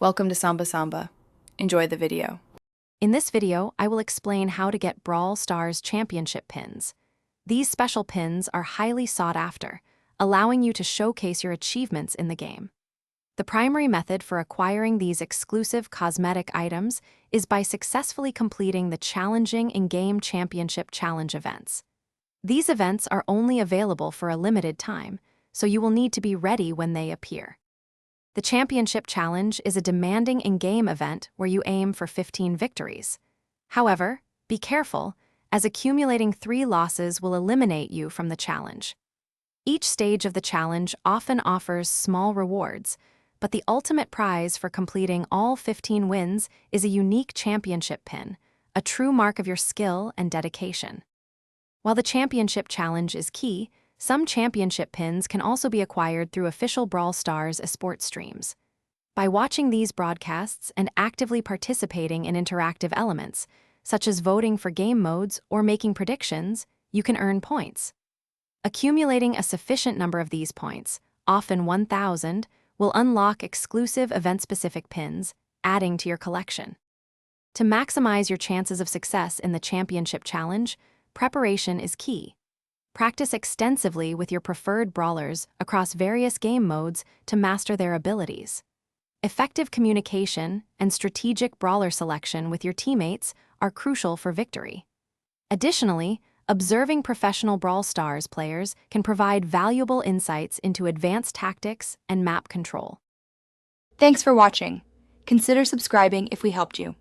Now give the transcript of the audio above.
Welcome to Samba Samba. Enjoy the video. In this video, I will explain how to get Brawl Stars championship pins. These special pins are highly sought after, allowing you to showcase your achievements in the game. The primary method for acquiring these exclusive cosmetic items is by successfully completing the challenging in-game championship challenge events. These events are only available for a limited time, so you will need to be ready when they appear. The Championship Challenge is a demanding in-game event where you aim for 15 victories. However, be careful, as accumulating 3 losses will eliminate you from the challenge. Each stage of the challenge often offers small rewards, but the ultimate prize for completing all 15 wins is a unique championship pin, a true mark of your skill and dedication. While the Championship Challenge is key, some championship pins can also be acquired through official Brawl Stars esports streams. By watching these broadcasts and actively participating in interactive elements, such as voting for game modes or making predictions, you can earn points. Accumulating a sufficient number of these points, often 1,000, will unlock exclusive event-specific pins, adding to your collection. To maximize your chances of success in the Championship Challenge, preparation is key. Practice extensively with your preferred brawlers across various game modes to master their abilities. Effective communication and strategic brawler selection with your teammates are crucial for victory. Additionally, observing professional Brawl Stars players can provide valuable insights into advanced tactics and map control. Thanks for watching. Consider subscribing if we helped you.